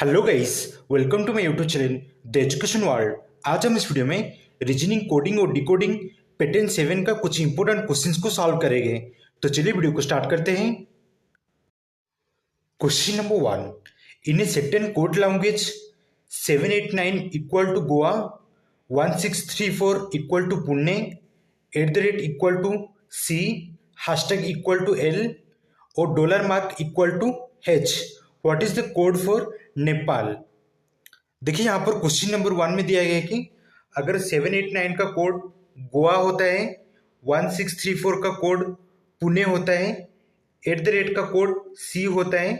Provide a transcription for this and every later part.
Hello guys, welcome to my YouTube channel the education world. आज हम इस video में रीजनिंग, कोडिंग और डिकोडिंग पैटर्न 7 का कुछ इंपॉर्टेंट क्वेश्चंस को सॉल्व करेंगे। तो चलिए वीडियो को स्टार्ट करते हैं। Question number 1, in a certain code language 789 equal to Goa, 1634 equal to Pune, @ equal to C, hashtag equal to L और dollar mark equal to H. What is the code for Nepal? देखिए यहाँ पर क्वेश्चन नंबर 1 में दिया गया है कि अगर 789 का कोड गोवा होता है, 1634 का कोड पुणे होता है, @ का कोड सी होता है,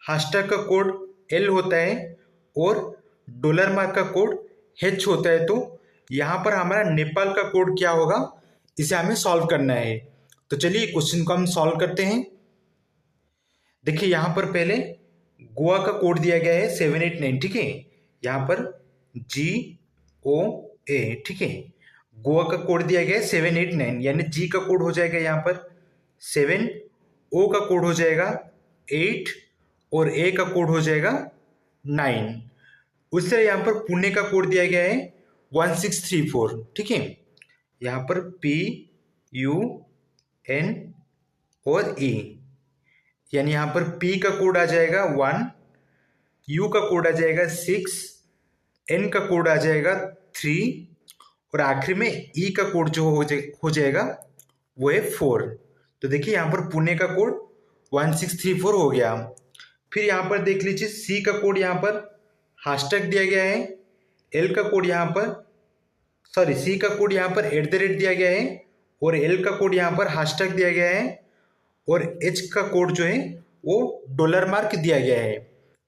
हैशटैग का कोड एल होता है और डॉलर मार्क का कोड एच होता है, तो यहाँ पर हमारा नेपाल का कोड क्या होगा, इसे हमें सॉल्व करना है। तो चलिए क्वेश्चन को हम सॉल्व करते हैं। देखिए यहाँ पर पहले गोवा का कोड दिया गया है 789, ठीक है। यहाँ पर GOA, ठीक है। गोवा का कोड दिया गया है 789, यानी जी का कोड हो जाएगा यहाँ पर 7, ओ का कोड हो जाएगा 8 और ए का कोड हो जाएगा 9। उस तरह यहाँ पर पुणे का कोड दिया गया है 1634, ठीक है। यहाँ पर PUN और E, यानी यहाँ पर P का कोड आ जाएगा 1, U का कोड आ जाएगा 6, N का कोड आ जाएगा 3 और आखिर में E का कोड जो हो जाएगा वो है 4। तो देखिए यहाँ पर पुणे का कोड 1634 हो गया। फिर यहाँ पर देख लीजिए C का कोड यहाँ पर हैशटैग दिया गया है, L का कोड यहाँ पर C का कोड यहाँ पर @ दिया गया है और L का कोड यहाँ पर हैशटैग दिया गया है और H का कोड जो है वो डॉलर मार्क दिया गया है।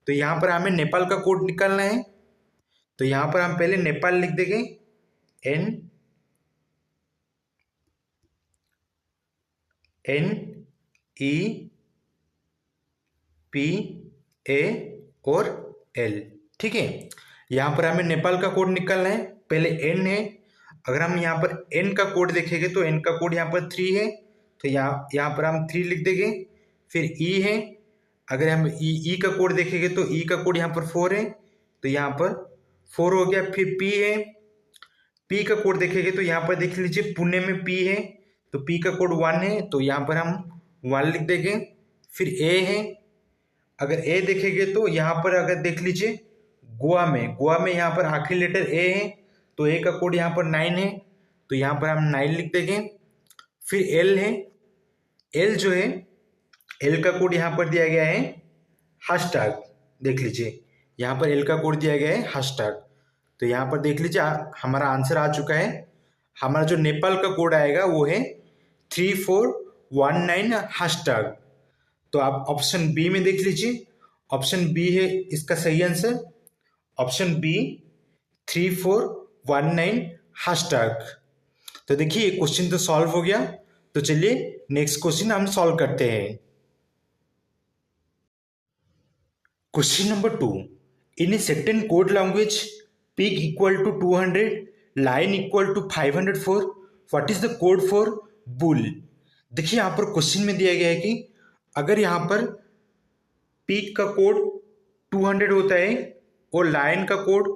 तो यहाँ पर हमें नेपाल का कोड निकालना है। तो यहाँ पर हम पहले नेपाल लिख देंगे, NEPA और L, ठीक है। यहाँ पर हमें नेपाल का कोड निकालना है। पहले N है, अगर हम यहाँ पर N का कोड देखेंगे तो N का कोड यहाँ पर 3 है, तो यहाँ पर हम 3 लिख देंगे। फिर E है, अगर हम E का कोड देखेंगे तो E का कोड यहाँ पर 4 है, तो यहाँ पर 4 हो गया। फिर P है, P का कोड देखेंगे तो यहाँ पर देख लीजिए पुणे में P है, तो P का कोड 1 है, तो यहाँ पर हम 1 लिख देंगे। फिर A है, अगर A देखेंगे तो यहाँ पर अगर देख लीजिए गोवा में यहाँ पर आखिरी लेटर A है, तो A का कोड यहाँ पर 9 है, तो यहाँ पर हम 9 लिख देंगे। फिर L है, L जो है L का कोड यहाँ पर दिया गया है हैशटैग, देख लीजिए यहाँ पर L का कोड दिया गया है हैशटैग। तो यहाँ पर देख लीजिए हमारा आंसर आ चुका है। हमारा जो नेपाल का कोड आएगा वो है 3419 हैशटैग। तो आप ऑप्शन बी में देख लीजिए, ऑप्शन बी है इसका सही आंसर, ऑप्शन बी 3419 हैशटैग। तो देखिए क्वेश्चन तो सॉल्व हो गया। तो चलिए नेक्स्ट क्वेश्चन हम सॉल्व करते हैं। Question number 2, in a certain code language pig equal to 200, line equal to 504, what is the code for bull? देखिए यहाँ पर क्वेश्चन में दिया गया है कि अगर यहाँ पर pig का कोड 200 होता है और लाइन का कोड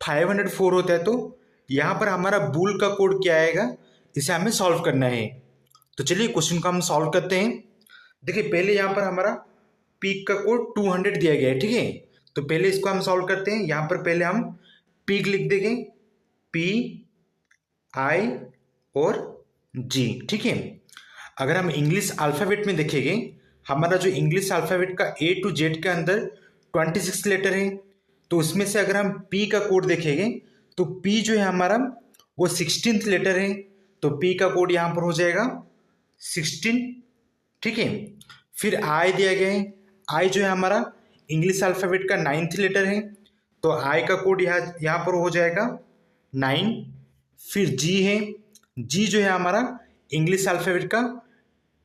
504 होता है, तो यहाँ पर हमारा बुल का कोड क्या आएगा, इसे हमें सॉल्व करना है। तो चलिए क्वेश्चन को हम सॉल्व करते हैं। देखिए पहले यहाँ पर हमारा पीक का कोड 200 दिया गया है, ठीक है। तो पहले इसको हम सॉल्व करते हैं। यहाँ पर पहले हम पीक लिख देंगे, PI और G, ठीक है। अगर हम इंग्लिश अल्फ़ाबेट में देखेंगे, हमारा जो इंग्लिश अल्फ़ाबेट का A to Z के अंदर 26 लेटर है, तो उसमें से अगर हम P का कोड देखेंगे तो P जो है हमारा वो 16th लेटर है, तो P का कोड यहाँ पर हो जाएगा 16, ठीक है। फिर I दिया गया है, I जो है हमारा इंग्लिश अल्फ़ाबेट का 9th लेटर है, तो I का कोड यहाँ पर हो जाएगा 9। फिर G है, G जो है हमारा इंग्लिश अल्फ़ाबेट का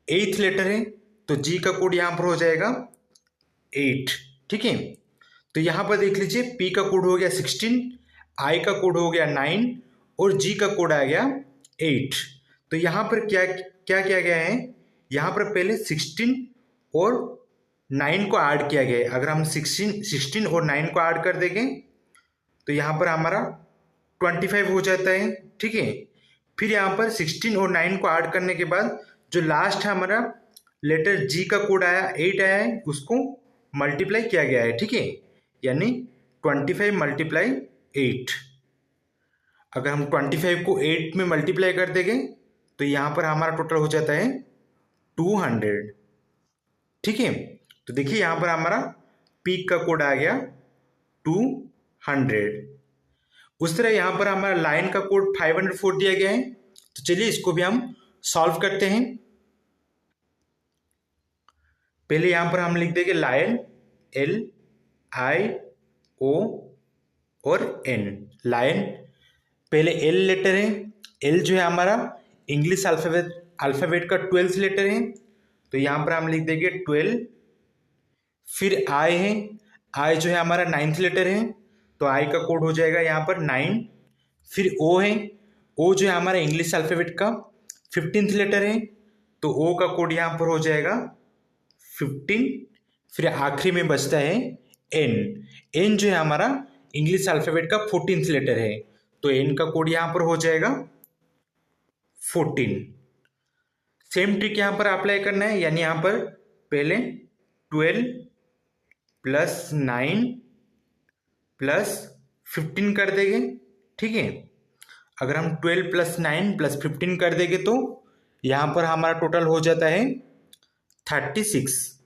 8th लेटर है, तो G का कोड यहाँ पर हो जाएगा 8, ठीक है। तो यहाँ पर देख लीजिए P का कोड हो गया 16, I का कोड हो गया 9 और G का कोड आ गया 8। तो यहाँ पर क्या किया गया है, यहाँ पर पहले 16 और 9 को ऐड किया गया है। अगर हम 16 और 9 को ऐड कर देंगे तो यहाँ पर हमारा 25 हो जाता है। ठीक है, फिर यहाँ पर 16 और 9 को ऐड करने के बाद जो लास्ट है हमारा लेटर जी का कोड आया 8 आया है, उसको मल्टीप्लाई किया गया है। ठीक है, यानी 25 मल्टीप्लाई 8। अगर हम 25 को 8 में मल्टीप्लाई कर देंगे तो यहाँ पर हमारा टोटल हो जाता है 200। ठीक है, तो देखिए यहाँ पर हमारा पीक का कोड आ गया 200। उस तरह यहाँ पर हमारा लाइन का कोड 504 दिया गया है। तो चलिए इसको भी हम सॉल्व करते हैं। पहले यहाँ पर हम लिख देंगे लाइन LIO और N। लाइन पहले L लेटर है, L जो है हमारा इंग्लिश अल्फ़ाबेट का 12th लेटर है, तो यहाँ पर हम लिख देंगे 12। फिर I है, I जो है हमारा 9th लेटर है, तो I का कोड हो जाएगा यहाँ पर 9। फिर O है, O जो है हमारा इंग्लिश अल्फ़ाबेट का 15th लेटर है, तो O का कोड यहाँ पर हो जाएगा 15। फिर आखिरी में बचता है N। N जो है हमारा इंग्लिश अल्फ़ाबेट का 14th लेटर है, तो N का कोड यहाँ पर हो जाएगा 14। सेम ट्रिक यहाँ पर अप्लाई करना है, यानी यहाँ पर पहले 12 + 9 + 15 कर देंगे। ठीक है, अगर हम 12 + 9 + 15 कर देंगे तो यहाँ पर हमारा टोटल हो जाता है 36।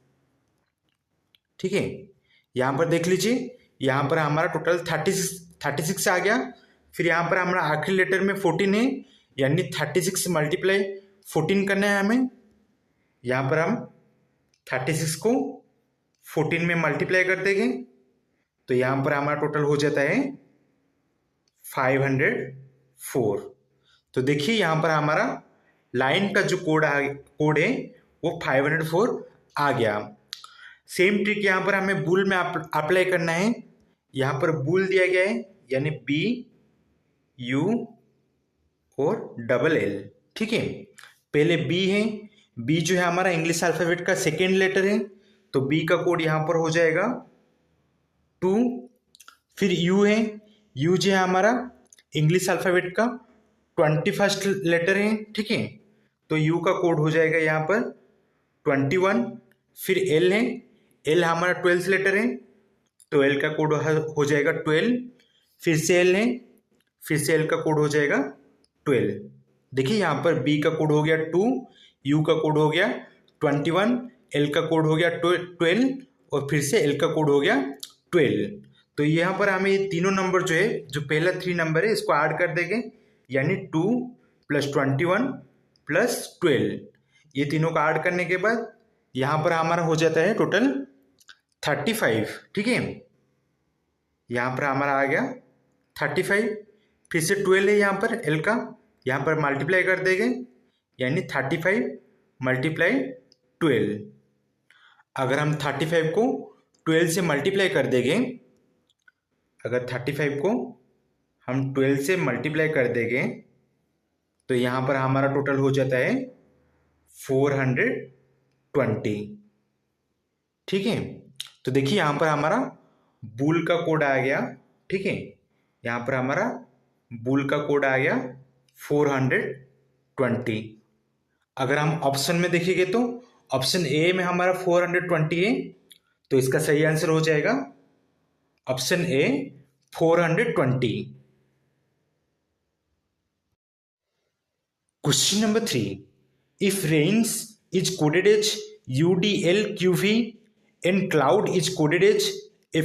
ठीक है, यहाँ पर देख लीजिए, यहाँ पर हमारा टोटल 36 आ गया। फिर यहाँ पर हमारा आखिरी लेटर में 14 है, यानी 36 मल्टीप्लाई 14 करना है हमें। यहाँ पर हम 36 को 14 में मल्टीप्लाई कर देंगे तो यहाँ पर हमारा टोटल हो जाता है 504। तो देखिए यहाँ पर हमारा लाइन का जो कोड है वो 504 आ गया। सेम ट्रिक यहाँ पर हमें बुल में अप्लाई करना है। यहाँ पर बुल दिया गया है, यानी BU और LL। ठीक है, पहले B है, B जो है हमारा इंग्लिश अल्फ़ाबेट का 2nd लेटर है, तो B का कोड यहाँ पर हो जाएगा 2। फिर U है, U जो है हमारा इंग्लिश अल्फ़ाबेट का 21st लेटर है। ठीक है, तो U का कोड हो जाएगा यहाँ पर 21। फिर L है, L हमारा 12th लेटर है, तो L का कोड हो जाएगा 12। फिर से L है, फिर से L का कोड हो जाएगा 12। देखिए यहाँ पर B का कोड हो गया 2, U का कोड हो गया 21, L का कोड हो गया 12 और फिर से L का कोड हो गया 12। तो यहाँ पर हमें ये तीनों नंबर जो है, जो पहला 3 नंबर है, इसको ऐड कर देंगे, यानी 2 + 21 + 12। ये तीनों का ऐड करने के बाद यहाँ पर हमारा हो जाता है टोटल 35। ठीक है, यहाँ पर हमारा आ गया 35। फिर से 12 है यहाँ पर L का, यहाँ पर मल्टीप्लाई कर देंगे, यानी 35 × 12। अगर हम 35 को 12 से मल्टीप्लाई कर देंगे, अगर 35 को हम 12 से मल्टीप्लाई कर देंगे तो यहाँ पर हमारा टोटल हो जाता है 420। ठीक है, तो देखिए यहाँ पर हमारा बुल का कोड आ गया। ठीक है, यहाँ पर हमारा बुल का कोड आ गया 420। अगर हम ऑप्शन में देखेंगे तो ऑप्शन ए में हमारा 420 है, तो इसका सही आंसर हो जाएगा option A 420। Question number 3, if rains is coded as UDLQV and cloud is coded as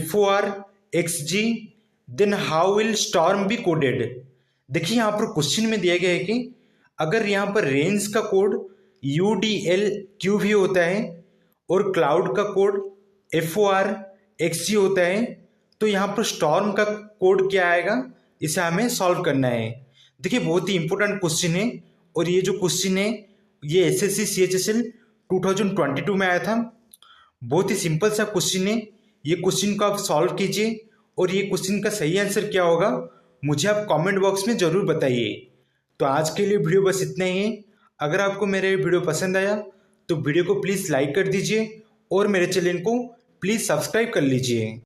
FORXG, then how will storm be coded? देखिए यहाँ पर क्वेश्चन में दिया गया है कि अगर यहाँ पर रेंज का कोड UDLQV होता है और क्लाउड का कोड FORXG होता है, तो यहाँ पर स्टॉर्म का कोड क्या आएगा, इसे हमें सॉल्व करना है। देखिए बहुत ही इंपॉर्टेंट क्वेश्चन है, और ये जो क्वेश्चन है ये SSC CHSL 2022 में आया था। बहुत ही सिंपल सा क्वेश्चन है, ये क्वेश्चन को आप सॉल्व कीजिए, और ये क्वेश्चन का सही आंसर क्या होगा मुझे आप कमेंट बॉक्स में ज़रूर बताइए। तो आज के लिए वीडियो बस इतना ही है। अगर आपको मेरा ये वीडियो पसंद आया तो वीडियो को प्लीज़ लाइक कर दीजिए और मेरे चैनल को प्लीज़ सब्सक्राइब कर लीजिए।